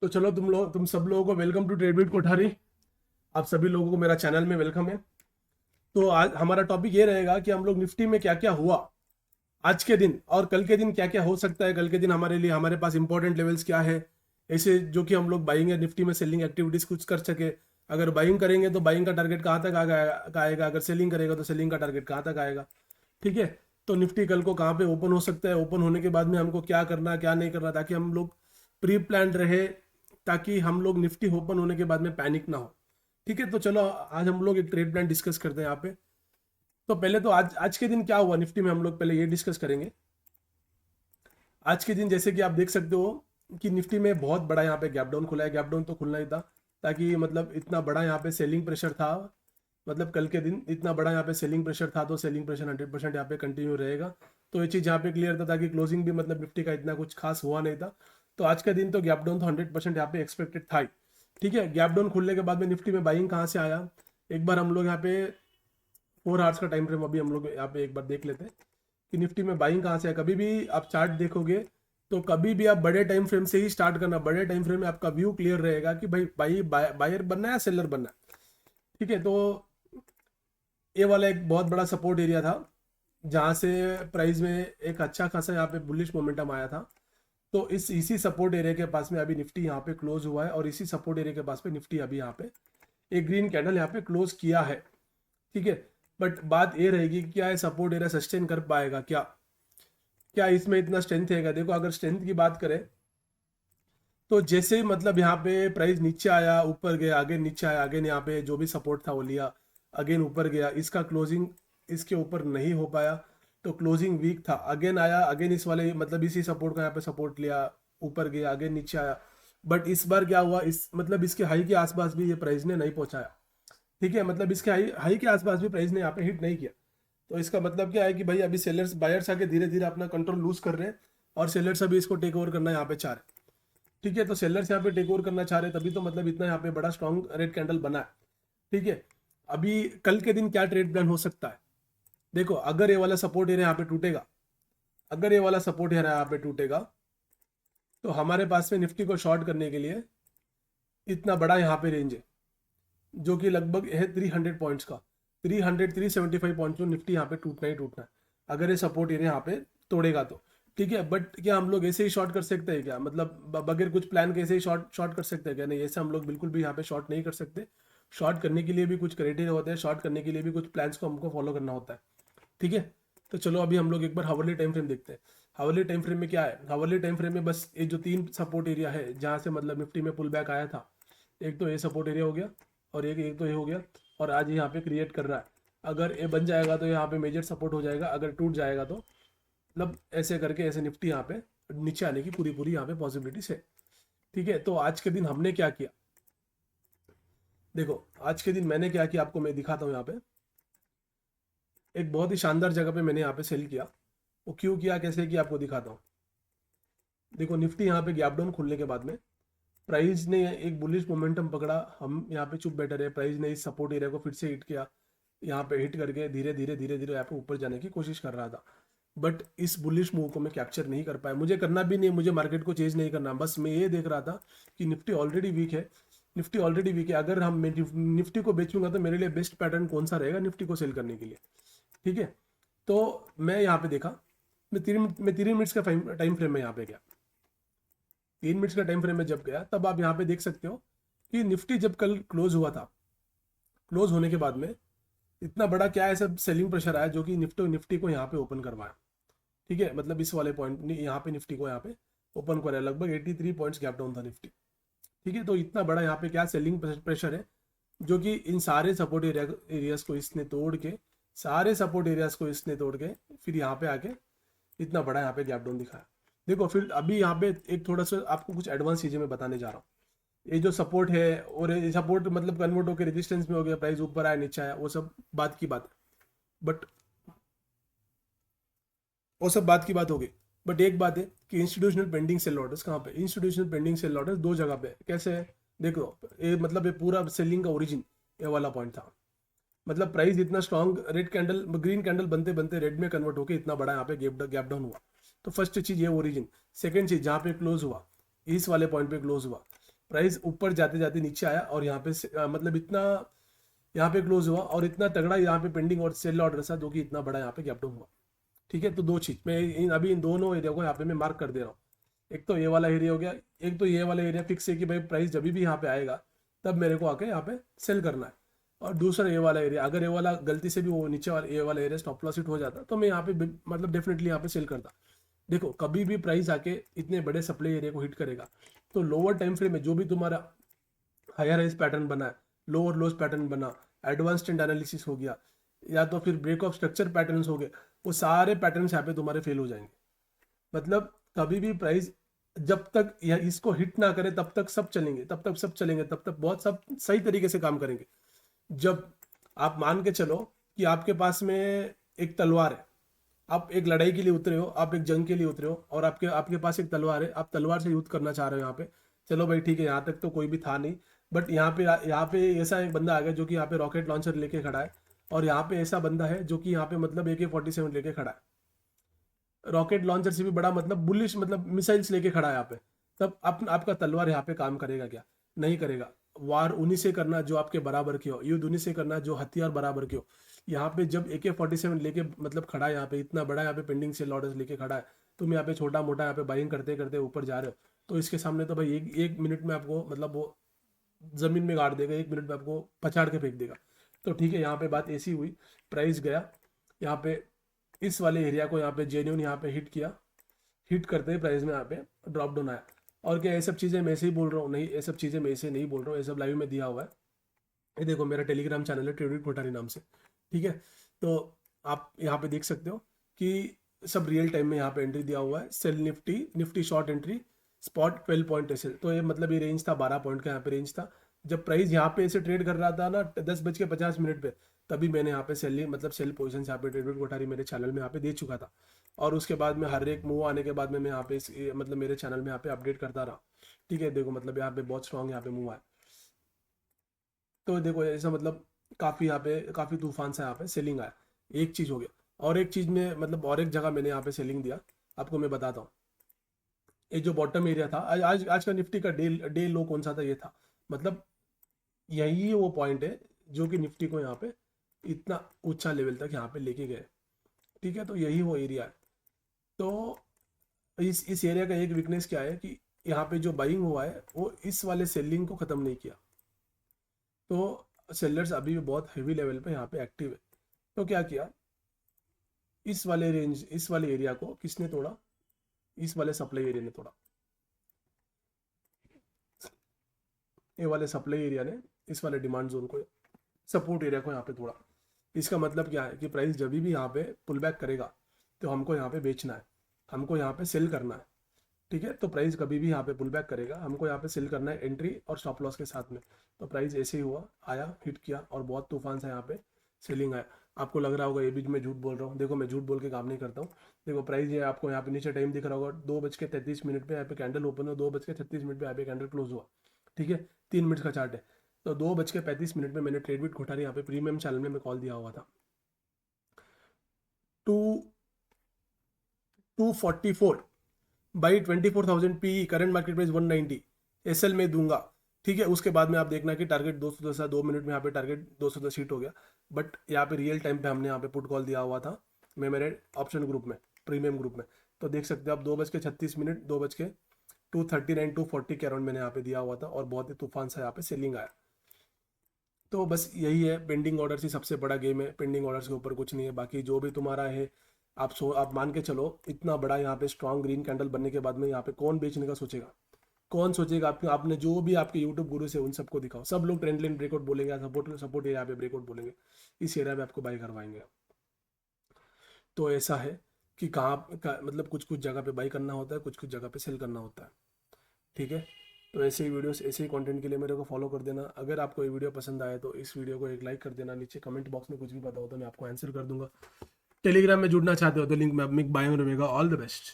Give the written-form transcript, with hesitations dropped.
तो चलो तुम सब लोगों को वेलकम टू ट्रेडबिट कोठारी। आप सभी लोगों को मेरा चैनल में वेलकम है। तो आज हमारा टॉपिक ये रहेगा कि हम लोग निफ्टी में क्या क्या हुआ आज के दिन और कल के दिन क्या क्या हो सकता है। कल के दिन हमारे लिए हमारे पास इंपॉर्टेंट लेवल्स क्या है, ऐसे जो कि हम लोग बाइंग या निफ्टी में सेलिंग एक्टिविटीज कुछ कर सके। अगर बाइंग करेंगे तो बाइंग का टारगेट कहाँ तक आएगा, अगर सेलिंग करेगा तो सेलिंग का टारगेट कहाँ तक आएगा। ठीक है। तो निफ्टी कल को कहाँ पे ओपन हो सकता है, ओपन होने के बाद में हमको क्या करना है क्या नहीं करना, ताकि हम लोग प्री प्लान रहे, ताकि हम लोग निफ्टी ओपन होने के बाद में पैनिक ना हो। ठीक है। तो चलो आज हम लोग एक ट्रेड प्लान डिस्कस करते हैं यहाँ पे। तो पहले तो आज आज के दिन क्या हुआ निफ्टी में हम लोग पहले ये डिस्कस करेंगे। आज के दिन जैसे कि आप देख सकते हो कि निफ्टी में बहुत बड़ा यहाँ पे गैप डाउन खुला है। गैप डाउन तो खुलना ही था, ताकि मतलब इतना बड़ा यहाँ पे सेलिंग प्रेशर था। मतलब कल के दिन इतना बड़ा यहाँ पे सेलिंग प्रेशर था, तो सेलिंग प्रेशर 100% यहाँ पे कंटिन्यू रहेगा। तो ये चीज़ यहाँ पे क्लियर था, ताकि क्लोजिंग भी मतलब निफ्टी का इतना कुछ खास हुआ नहीं था। तो आज का दिन तो गैप डाउन तो 100% यहाँ पे एक्सपेक्टेड था ही। ठीक है। गैप डाउन खुलने के बाद में निफ्टी में बाइंग कहाँ से आया, एक बार हम लोग यहाँ पे 4 आवर्स का टाइम फ्रेम अभी हम लोग यहाँ पे एक बार देख लेते हैं कि निफ्टी में बाइंग कहाँ से है। कभी भी आप चार्ट देखोगे तो कभी भी आप बड़े टाइम फ्रेम से ही स्टार्ट करना। बड़े टाइम फ्रेम में आपका व्यू क्लियर रहेगा कि भाई बायर बनना है या सेलर बनना है। ठीक है। तो ये वाला एक बहुत बड़ा सपोर्ट एरिया था, जहाँ से प्राइस में एक अच्छा खासा यहाँ पे बुलिश मोमेंटम आया था। तो इसी सपोर्ट एरिया के पास में अभी निफ्टी यहाँ पे क्लोज हुआ है, और इसी सपोर्ट एरिया के पास में निफ्टी अभी यहाँ पे एक ग्रीन कैंडल यहाँ पे क्लोज किया है। ठीक है। बट बात ये रहेगी कि क्या ये सपोर्ट एरिया सस्टेन कर पाएगा, क्या क्या इसमें इतना स्ट्रेंथ है। देखो अगर स्ट्रेंथ की बात करें तो जैसे ही मतलब यहाँ पे प्राइस नीचे आया ऊपर गया, अगेन नीचे आया, अगेन यहाँ पे जो भी सपोर्ट था वो लिया, अगेन ऊपर गया, इसका क्लोजिंग इसके ऊपर नहीं हो पाया, तो क्लोजिंग वीक था। अगेन आया, अगेन इस वाले मतलब इसी सपोर्ट का यहाँ पे सपोर्ट लिया, ऊपर गया, अगेन नीचे आया। बट इस बार क्या हुआ, इस मतलब इसके हाई के आसपास भी ये प्राइस ने नहीं पहुंचाया। ठीक है। मतलब इसके हाई हाई के आसपास भी प्राइस ने यहाँ पे हिट नहीं किया। तो इसका मतलब क्या है कि भाई अभी सेलर्स बायर्स आके धीरे धीरे अपना कंट्रोल लूज कर रहे हैं, और सेलर्स अभी इसको टेक ओवर करना यहाँ पे चाह रहे हैं। ठीक है। तो सेलर्स यहाँ पे टेक ओवर करना चाह रहे हैं, तभी तो मतलब इतना यहाँ पे बड़ा स्ट्रॉन्ग रेड कैंडल बना है। ठीक है। अभी कल के दिन क्या ट्रेड प्लान हो सकता है, देखो अगर ये वाला सपोर्ट एरिया यहाँ पे टूटेगा, अगर ये वाला सपोर्ट एरिया यहाँ पे टूटेगा, तो हमारे पास में निफ्टी को शॉर्ट करने के लिए इतना बड़ा यहाँ पे रेंज है, जो कि लगभग है 300 पॉइंट्स का। 375 पॉइंट्स में निफ्टी यहाँ पे टूटना ही टूटना है, अगर ये सपोर्ट एरिया यहाँ पे तोड़ेगा तो। ठीक है। बट क्या हम लोग ऐसे ही शॉर्ट कर सकते हैं क्या, मतलब बगैर कुछ प्लान के ऐसे ही शॉर्ट शॉर्ट कर सकते हैं क्या? नहीं, ऐसे हम लोग बिल्कुल भी यहाँ पे शॉर्ट नहीं कर सकते। शॉर्ट करने के लिए भी कुछ क्राइटेरिया होते हैं, शॉर्ट करने के लिए भी कुछ प्लान्स को हमको फॉलो करना होता है। ठीक है। तो चलो अभी हम लोग एक बार हावर्ली टाइम फ्रेम देखते हैं। हावर्ली टाइम फ्रेम में क्या है, हावर्ली टाइम फ्रेम में बस ये जो 3 सपोर्ट एरिया है जहाँ से मतलब निफ्टी में पुल बैक आया था, एक तो ये सपोर्ट एरिया हो गया, और एक एक तो ये हो गया, और आज यहाँ पे क्रिएट कर रहा है। अगर ये बन जाएगा तो यहाँ पे मेजर सपोर्ट हो जाएगा, अगर टूट जाएगा तो मतलब ऐसे करके ऐसे निफ्टी यहाँ पे नीचे आने की पूरी पूरी यहाँ पे पॉसिबिलिटीज है। ठीक है। तो आज के दिन हमने क्या किया, देखो आज के दिन मैंने क्या किया आपको मैं दिखाता हूँ। यहाँ पे एक बहुत ही शानदार जगह पे मैंने यहाँ पे सेल किया। वो क्यों किया, कैसे किया, आपको दिखाता हूँ। देखो निफ्टी यहाँ पे गैप डाउन खुलने के बाद में प्राइस ने एक बुलिश मोमेंटम पकड़ा, हम यहाँ पे चुप बैठे रहे। प्राइस ने इस सपोर्ट एरिया को फिर से हिट किया, यहाँ पे हिट करके धीरे धीरे धीरे धीरे यहाँ पे ऊपर जाने की कोशिश कर रहा था। बट इस बुलिश मूव को मैं कैप्चर नहीं कर पाया। मुझे करना भी नहीं, मुझे मार्केट को चेंज नहीं करना, बस मैं ये देख रहा था कि निफ्टी ऑलरेडी वीक है, निफ्टी ऑलरेडी वीक है। अगर हम निफ्टी को बेचूंगा तो मेरे लिए बेस्ट पैटर्न कौन सा रहेगा निफ्टी को सेल करने के लिए। ठीक है। तो मैं यहाँ पे देखा, मैं 3 मिनट्स का टाइम फ्रेम में यहाँ पे गया। 3 मिनट्स का टाइम फ्रेम में जब गया, तब आप यहाँ पे देख सकते हो कि निफ्टी जब कल क्लोज हुआ था, क्लोज होने के बाद में इतना बड़ा क्या है सब सेलिंग प्रेशर आया, जो कि निफ्टी को यहाँ पे ओपन करवाया। ठीक है। मतलब इस वाले पॉइंट यहाँ पे निफ्टी को यहाँ पे ओपन कराया, लगभग 83 पॉइंट्स गैप डाउन था निफ्टी। ठीक है। तो इतना बड़ा यहाँ पे क्या सेलिंग प्रेशर है, जो कि इन सारे सपोर्ट एरियाज को इसने तोड़ के, सारे सपोर्ट एरियाज को इसने तोड़ के फिर यहाँ पे आके इतना बड़ा यहाँ पे गैप डाउन दिखाया। देखो फिर अभी यहाँ पे एक थोड़ा सा आपको कुछ एडवांस चीजें मैं बताने जा रहा हूँ। ये जो सपोर्ट है, और ये सपोर्ट मतलब कन्वर्ट होकर रेजिस्टेंस में हो गया, प्राइस ऊपर आया नीचे आया, वो सब बात की बात है। बट वो सब बात की बात हो गई। बट एक बात है कि इंस्टीट्यूशनल पेंडिंग सेल ऑर्डर्स कहाँ पे, इंस्टीट्यूशनल पेंडिंग सेल ऑर्डर्स 2 जगह पे है। कैसे है, देखो ये मतलब ये पूरा सेलिंग का ओरिजिन ये वाला पॉइंट था। मतलब प्राइस इतना strong red candle green candle बनते बनते रेड में कन्वर्ट होकर इतना बड़ा यहाँ पे गैप डाउन हुआ। तो फर्स्ट चीज ये ओरिजिन। सेकंड चीज जहाँ पे क्लोज हुआ, इस वाले पॉइंट पे क्लोज हुआ, प्राइस ऊपर जाते जाते नीचे आया और यहाँ पे मतलब इतना यहाँ पे क्लोज हुआ और इतना तगड़ा यहाँ पे पेंडिंग और सेल ऑर्डर था जो कि इतना बड़ा यहाँ पे गैप डाउन हुआ। ठीक है, तो दो चीज मैं अभी इन दोनों एरिया को यहाँ पे मैं मार्क कर दे रहा हूँ। एक तो ये वाला एरिया हो गया, एक तो ये वाला एरिया फिक्स है कि भाई प्राइस जब भी यहाँ पे आएगा तब मेरे को आके यहाँ पे सेल करना है। और दूसरा ये वाला एरिया, अगर ये वाला गलती से भी वो नीचे वाला ये वाला एरिया स्टॉप लॉस हिट हो जाता तो मैं यहाँ पे मतलब डेफिनेटली यहाँ पे सेल करता। देखो कभी भी प्राइस आके इतने बड़े सप्लाई एरिया को हिट करेगा तो लोअर टाइम फ्रेम में जो भी तुम्हारा हायर हाइस पैटर्न बना है, लोअर लोस पैटर्न बना, एडवांस ट्रेंड एनालिसिस हो गया या तो फिर ब्रेक ऑफ स्ट्रक्चर पैटर्न्स हो गए, वो सारे पैटर्न्स यहाँ पे तुम्हारे फेल हो जाएंगे। मतलब कभी भी प्राइस जब तक या इसको हिट ना करे तब तक सब चलेंगे, तब तक सब चलेंगे, तब तक बहुत सब सही तरीके से काम करेंगे। जब आप मान के चलो कि आपके पास में एक तलवार है, आप एक लड़ाई के लिए उतरे हो, आप एक जंग के लिए उतरे हो और आपके आपके पास एक तलवार है, आप तलवार से युद्ध करना चाह रहे हो यहाँ पे। चलो भाई ठीक है, यहाँ तक तो कोई भी था नहीं, बट यहाँ पे ऐसा एक बंदा आ गया जो कि यहाँ पे रॉकेट लॉन्चर लेके खड़ा है और यहाँ पे ऐसा बंदा है जो कि यहाँ पे मतलब AK-47 लेके खड़ा है, रॉकेट लॉन्चर से भी बड़ा मतलब बुलिश मतलब मिसाइल्स लेके खड़ा है यहाँ पे। तब आपका तलवार यहाँ पे काम करेगा क्या? नहीं करेगा। वार उन्हीं से करना जो आपके बराबर के हो, युद्ध उन्हीं से करना जो हथियार बराबर के हो। यहाँ पे जब AK-47 लेके मतलब खड़ा है यहाँ पे, इतना बड़ा यहाँ पे पेंडिंग सेल ऑर्डर्स लेके खड़ा है, तुम यहाँ पे छोटा मोटा यहाँ पे बाइंग करते करते ऊपर जा रहे हो, तो इसके सामने तो भाई एक मिनट में आपको मतलब वो जमीन में गाड़ देगा, एक मिनट में आपको पछाड़ के फेंक देगा। तो ठीक है, यहाँ पे बात ऐसी हुई, प्राइस गया यहाँ पे इस वाले एरिया को यहाँ पे जेन्यून यहाँ पे हिट किया, हिट करते ही प्राइस में यहाँ पे ड्रॉप डाउन आया। और क्या ये सब चीज़ें मैं ऐसे ही बोल रहा हूँ? नहीं, ये सब चीज़ें मैं ऐसे नहीं बोल रहा हूँ, ये सब लाइव में दिया हुआ है। ये देखो मेरा टेलीग्राम चैनल है ट्रेडविद कोठारी नाम से, ठीक है। तो आप यहाँ पे देख सकते हो कि सब रियल टाइम में यहाँ पे एंट्री दिया हुआ है। Sell Nifty short entry spot 12 point ऐसे, तो ये मतलब ये रेंज था 12 पॉइंट का यहाँ पे रेंज था। जब प्राइस यहाँ पे ऐसे ट्रेड कर रहा था ना 10:50 पे, तभी मैंने यहाँ पे सेल पोजिशन यहाँ पे ट्रेडविद कोठारी मेरे चैनल में यहाँ पे दे चुका था। और उसके बाद में हर एक मूव आने के बाद में मैं यहाँ पे मतलब मेरे चैनल में यहाँ पे अपडेट करता रहा। ठीक है, देखो मतलब यहाँ पे बहुत स्ट्रॉन्ग यहाँ पे मूव आया। तो देखो ऐसा मतलब काफ़ी यहाँ पे काफ़ी तूफान सा यहाँ पे सेलिंग आया। एक चीज़ हो गया, और एक चीज़ में मतलब और एक जगह मैंने यहाँ पे सेलिंग दिया, आपको मैं बताता हूँ। ये जो बॉटम एरिया था, आज का निफ्टी का डे लो कौन सा था? ये था। मतलब यही वो पॉइंट है जो कि निफ्टी को यहाँ पे इतना ऊंचा लेवल तक यहाँ पे लेके गए। ठीक है, तो यही वो एरिया है। तो इस एरिया का एक वीकनेस क्या है कि यहाँ पे जो बाइंग हुआ है वो इस वाले सेलिंग को ख़त्म नहीं किया। तो सेलर्स अभी भी बहुत हेवी लेवल पे यहाँ पे एक्टिव है। तो क्या किया, इस वाले एरिया को किसने तोड़ा? इस वाले सप्लाई एरिया ने तोड़ा। ये वाले सप्लाई एरिया ने इस वाले डिमांड जोन को, सपोर्ट एरिया को यहाँ पे तोड़ा। इसका मतलब क्या है कि प्राइस जब भी यहाँ पे पुल बैक करेगा तो हमको यहाँ पे बेचना है, हमको यहाँ पे सेल करना है। ठीक है, तो प्राइस कभी भी यहाँ पे पुल बैक करेगा, हमको यहाँ पे सेल करना है एंट्री और स्टॉप लॉस के साथ में। तो प्राइस ऐसे ही हुआ, आया, हिट किया और बहुत तूफान से यहाँ पे सेलिंग आया। आपको लग रहा होगा ये भी मैं झूठ बोल रहा हूँ, देखो मैं झूठ बोल के काम नहीं करता हूँ। देखो प्राइस ये आपको यहाँ पे नीचे टाइम दिख रहा होगा, 2:33 पे यहाँ पे कैंडल ओपन हो, 2:36 पे यहाँ पे कैंडल क्लोज हुआ। ठीक है, 3 मिनट का चार्ट है। तो 2:35 में मैंने ट्रेडविद कोठारी यहाँ पे प्रीमियम चैनल में मैं कॉल दिया हुआ था 244 by 24,000 P, current market price 190 SL में दूंगा। ठीक है, उसके बाद में आप देखना कि टारगेट 210 2 मिनट में यहाँ पे टारगेट 210 हिट हो गया। बट यहाँ पे रियल टाइम पे हमने यहाँ पे पुट कॉल दिया हुआ था मैं मेरे ऑप्शन ग्रुप में, प्रीमियम ग्रुप में। तो देख सकते हो आप 2:36 2:39 2:40 के अराउंड मैंने यहाँ पे दिया हुआ था और बहुत ही तूफान सा यहाँ पे सेलिंग आया। तो बस यही है, पेंडिंग ऑर्डर्स ही सबसे बड़ा गेम है, पेंडिंग ऑर्डर्स के ऊपर कुछ नहीं है। बाकी जो भी तुम्हारा है आप मान के चलो, इतना बड़ा यहाँ पे स्ट्रॉन्ग ग्रीन कैंडल बनने के बाद में यहाँ पे कौन बेचने का सोचेगा? कौन सोचेगा? आपने जो भी आपके यूट्यूब गुरु से उन सबको दिखाओ, सब लोग ट्रेंड लाइन ब्रेकआउट बोलेंगे, सपोर्ट एरिया पे ब्रेकआउट बोलेंगे, इस एरिया पे आपको बाई करवाएंगे। तो ऐसा है कि मतलब कुछ कुछ जगह पे बाई करना होता है, कुछ कुछ जगह पे सेल करना होता है। ठीक है, तो ऐसे ही वीडियोस, ऐसे ही कंटेंट के लिए मेरे को फॉलो कर देना। अगर आपको ये वीडियो पसंद आए तो इस वीडियो को एक लाइक कर देना, नीचे कमेंट बॉक्स में कुछ भी पता हो तो मैं आपको आंसर कर दूंगा। टेलीग्राम में जुड़ना चाहते हो तो लिंक में बायो में रहेगा। All the best.